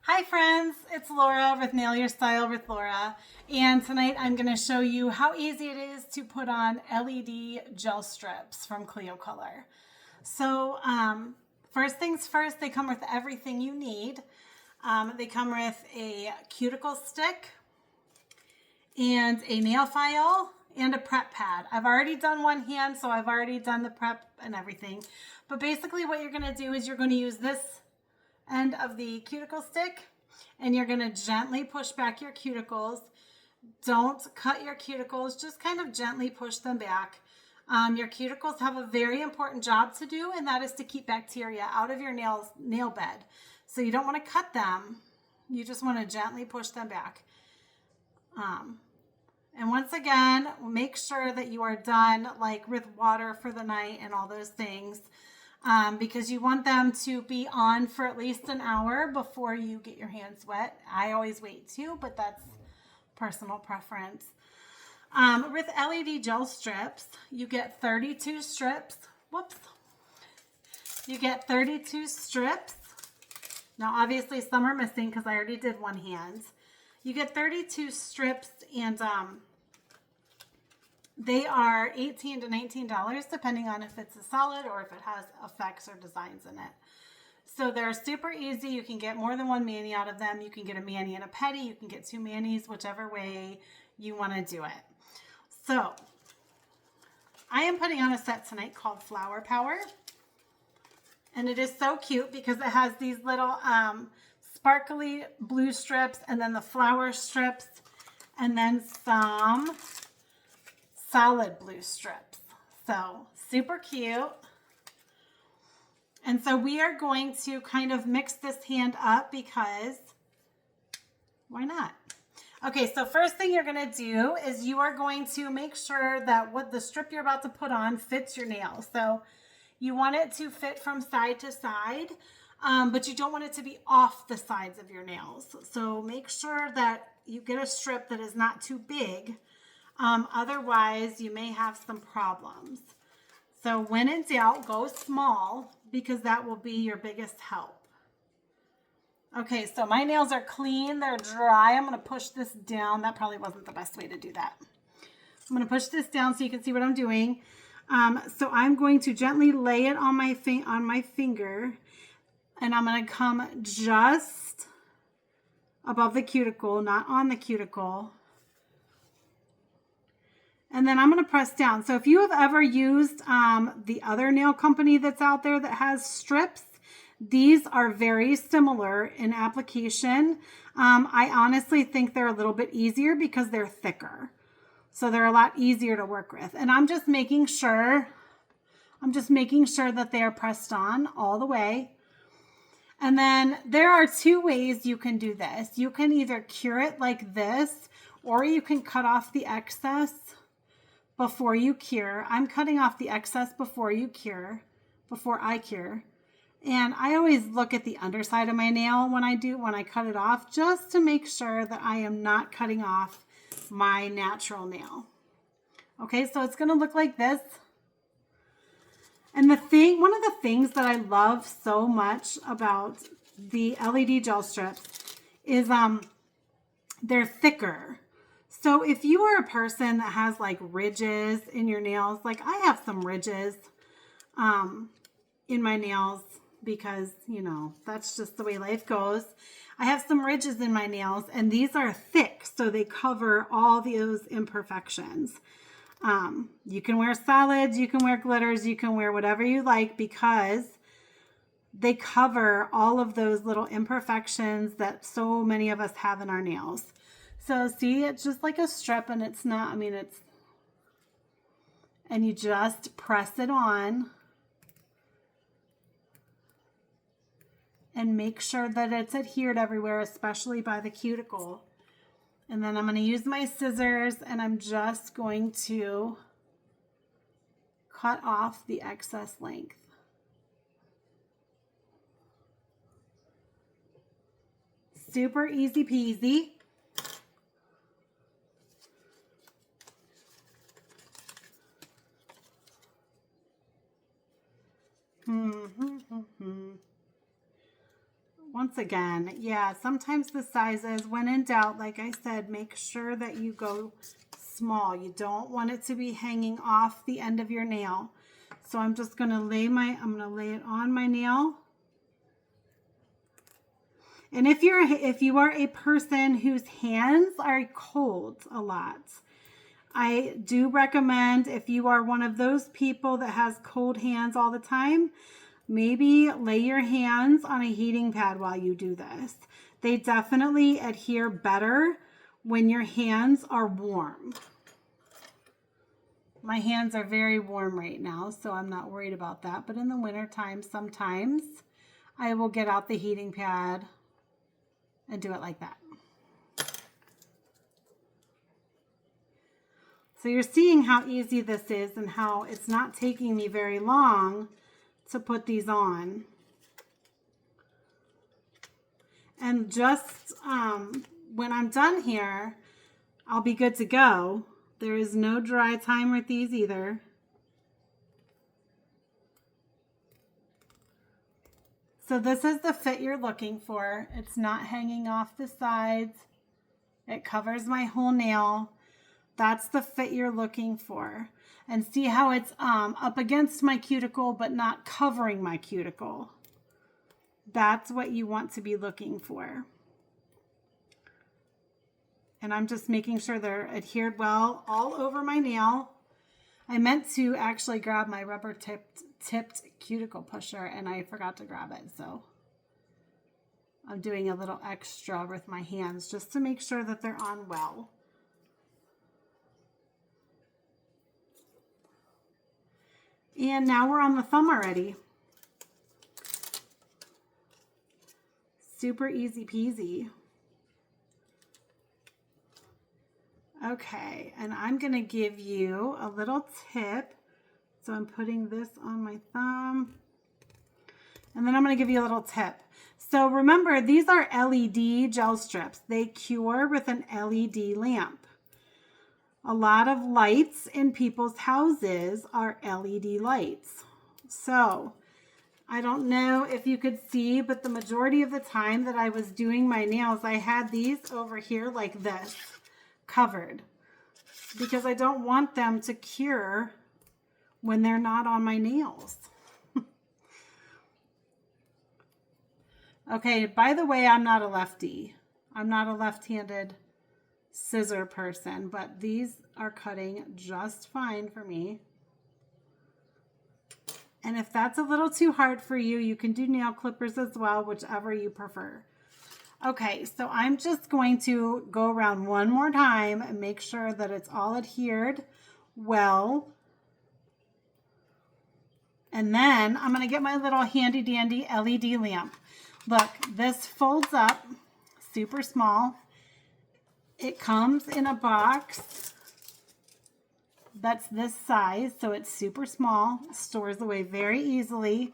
Hi friends, it's Laura with Nail Your Style with Laura, and tonight I'm going to show you how easy it is to put on LED gel strips from Kleo Kolor. So first things first, they come with everything you need. They come with a cuticle stick and a nail file and a prep pad. I've already done one hand, so I've already done the prep and everything. But basically what you're going to do is you're going to use this end of the cuticle stick and you're going to gently push back your cuticles. Don't cut your cuticles, just kind of gently push them back. Your cuticles have a very important job to do, and that is to keep bacteria out of your nail bed. So you don't want to cut them, you just want to gently push them back. And once again, make sure that you are done like with water for the night and all those things. Because you want them to be on for at least an hour before you get your hands wet. I always wait too, but that's personal preference. With LED gel strips, you get 32 strips. Whoops. You get 32 strips. Now, obviously, some are missing because I already did one hand. You get 32 strips, and they are $18 to $19 depending on if it's a solid or if it has effects or designs in it. So they're super easy. You can get more than one mani out of them. You can get a mani and a pedi. You can get two manis, whichever way you want to do it. So I am putting on a set tonight called Flower Power. And it is so cute because it has these little sparkly blue strips and then the flower strips and then some solid blue strips. So super cute. And so we are going to kind of mix this hand up because why not? Okay, so first thing you're going to do is you are going to make sure that what the strip you're about to put on fits your nail. So you want it to fit from side to side, but you don't want it to be off the sides of your nails. So make sure that you get a strip that is not too big. Otherwise, you may have some problems. So when in doubt, go small because that will be your biggest help. Okay, so my nails are clean. They're dry. I'm going to push this down. That probably wasn't the best way to do that. I'm going to push this down so you can see what I'm doing. So I'm going to gently lay it on my finger, and I'm going to come just above the cuticle, not on the cuticle. And then I'm going to press down. So if you have ever used the other nail company that's out there that has strips, these are very similar in application. I honestly think they're a little bit easier because they're thicker. So they're a lot easier to work with. And I'm just making sure that they are pressed on all the way. And then there are two ways you can do this. You can either cure it like this, or you can cut off the excess before you cure. I'm cutting off the excess before I cure. And I always look at the underside of my nail when I cut it off, just to make sure that I am not cutting off my natural nail. Okay, so it's going to look like this. And one of the things that I love so much about the LED gel strips is they're thicker. So if you are a person that has like ridges in your nails, like I have some ridges in my nails because, you know, that's just the way life goes. I have some ridges in my nails, and these are thick, so they cover all those imperfections. You can wear solids, you can wear glitters, you can wear whatever you like because they cover all of those little imperfections that so many of us have in our nails. So see, it's just like a strip, and it's not, and you just press it on and make sure that it's adhered everywhere, especially by the cuticle. And then I'm going to use my scissors, and I'm just going to cut off the excess length. Super easy peasy. Once once again, yeah, sometimes the sizes, when in doubt, like I said, make sure that you go small. You don't want it to be hanging off the end of your nail. So I'm just going to lay it on my nail. And if you are a person whose hands are cold a lot, I do recommend, if you are one of those people that has cold hands all the time, maybe lay your hands on a heating pad while you do this. They definitely adhere better when your hands are warm. My hands are very warm right now, so I'm not worried about that. But in the wintertime, sometimes I will get out the heating pad and do it like that. So you're seeing how easy this is and how it's not taking me very long to put these on. And just when I'm done here, I'll be good to go. There is no dry time with these either. So this is the fit you're looking for. It's not hanging off the sides. It covers my whole nail. That's the fit you're looking for. And see how it's up against my cuticle but not covering my cuticle. That's what you want to be looking for. And I'm just making sure they're adhered well all over my nail. I meant to actually grab my rubber tipped cuticle pusher and I forgot to grab it. So I'm doing a little extra with my hands just to make sure that they're on well. And now we're on the thumb already. Super easy peasy. Okay, and I'm going to give you a little tip. So I'm putting this on my thumb. And then I'm going to give you a little tip. So remember, these are LED gel strips. They cure with an LED lamp. A lot of lights in people's houses are LED lights. So I don't know if you could see, but the majority of the time that I was doing my nails, I had these over here like this, covered, because I don't want them to cure when they're not on my nails. Okay, by the way, I'm not a lefty. I'm not a left-handed scissor person, but these are cutting just fine for me. And if that's a little too hard for you, you can do nail clippers as well, whichever you prefer. Okay, so I'm just going to go around one more time and make sure that it's all adhered well. And then I'm going to get my little handy dandy LED lamp. Look, this folds up super small. It comes in a box that's this size, so it's super small. It stores away very easily.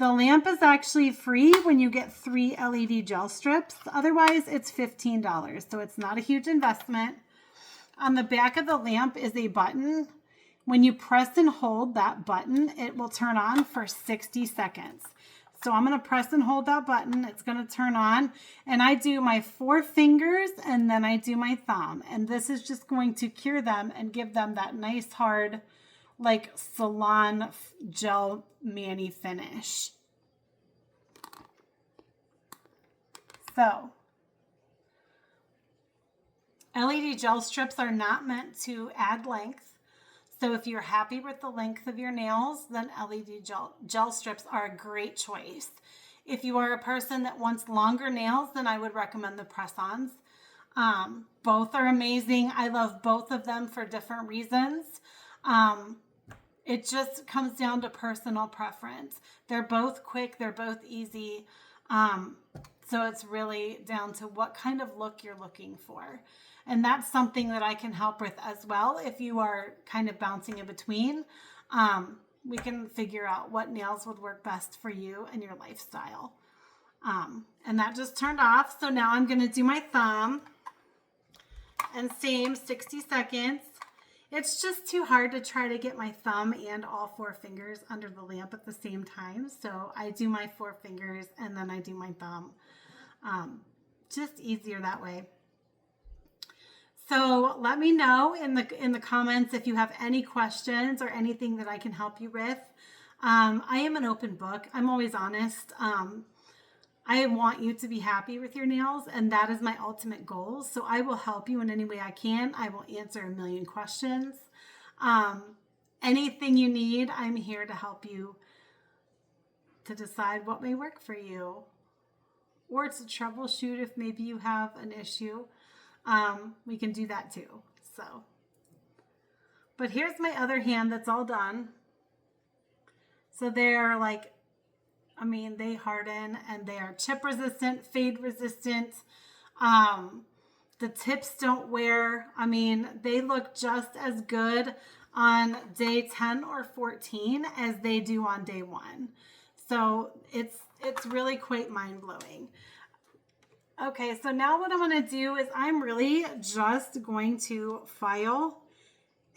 The lamp is actually free when you get 3 LED gel strips. Otherwise, it's $15, so it's not a huge investment. On the back of the lamp is a button. When you press and hold that button, it will turn on for 60 seconds. So I'm going to press and hold that button. It's going to turn on. And I do my 4 fingers and then I do my thumb. And this is just going to cure them and give them that nice hard, like salon gel mani finish. So LED gel strips are not meant to add length. So if you're happy with the length of your nails, then LED gel strips are a great choice. If you are a person that wants longer nails, then I would recommend the press-ons. Both are amazing. I love both of them for different reasons. It just comes down to personal preference. They're both quick. They're both easy. So it's really down to what kind of look you're looking for. And that's something that I can help with as well. If you are kind of bouncing in between, we can figure out what nails would work best for you and your lifestyle. And that just turned off. So now I'm going to do my thumb. And same, 60 seconds. It's just too hard to try to get my thumb and all 4 fingers under the lamp at the same time. So I do my 4 fingers and then I do my thumb. Just easier that way. So let me know in the comments if you have any questions or anything that I can help you with. I am an open book. I'm always honest. I want you to be happy with your nails, and that is my ultimate goal. So I will help you in any way I can. I will answer a million questions. Anything you need, I'm here to help you to decide what may work for you, or to troubleshoot if maybe you have an issue. We can do that too. So, but here's my other hand that's all done. So they're like, I mean, they harden and they are chip resistant, fade resistant. The tips don't wear. I mean, they look just as good on day 10 or 14 as they do on day 1. So it's really quite mind-blowing. Okay, so now what I'm going to do is I'm really just going to file.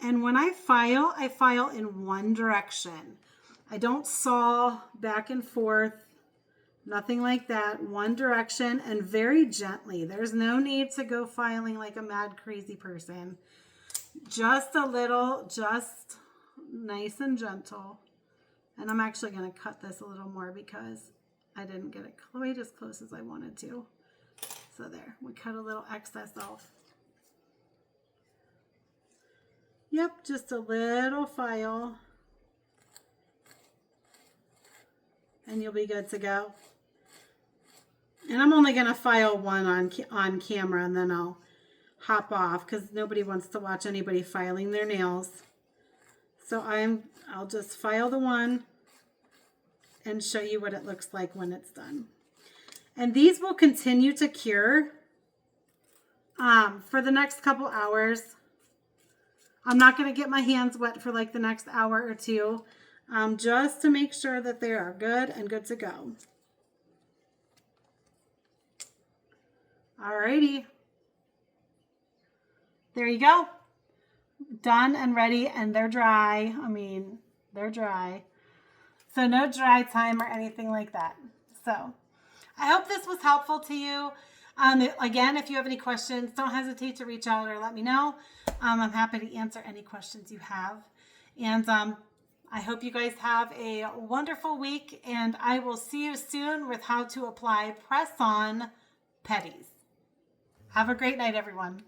And when I file in one direction. I don't saw back and forth, nothing like that. One direction and very gently. There's no need to go filing like a mad crazy person. Just a little, just nice and gentle. And I'm actually going to cut this a little more because I didn't get it quite as close as I wanted to. So there, we cut a little excess off. Yep, just a little file. And you'll be good to go. And I'm only going to file one on camera, and then I'll hop off because nobody wants to watch anybody filing their nails. So I'll just file the one and show you what it looks like when it's done. And these will continue to cure for the next couple hours. I'm not going to get my hands wet for like the next hour or two. Just to make sure that they are good and good to go. Alrighty. There you go. Done and ready, and they're dry. I mean, they're dry. So no dry time or anything like that. So I hope this was helpful to you. Again, if you have any questions, don't hesitate to reach out or let me know. I'm happy to answer any questions you have. And I hope you guys have a wonderful week, and I will see you soon with how to apply press-on petties. Have a great night, everyone.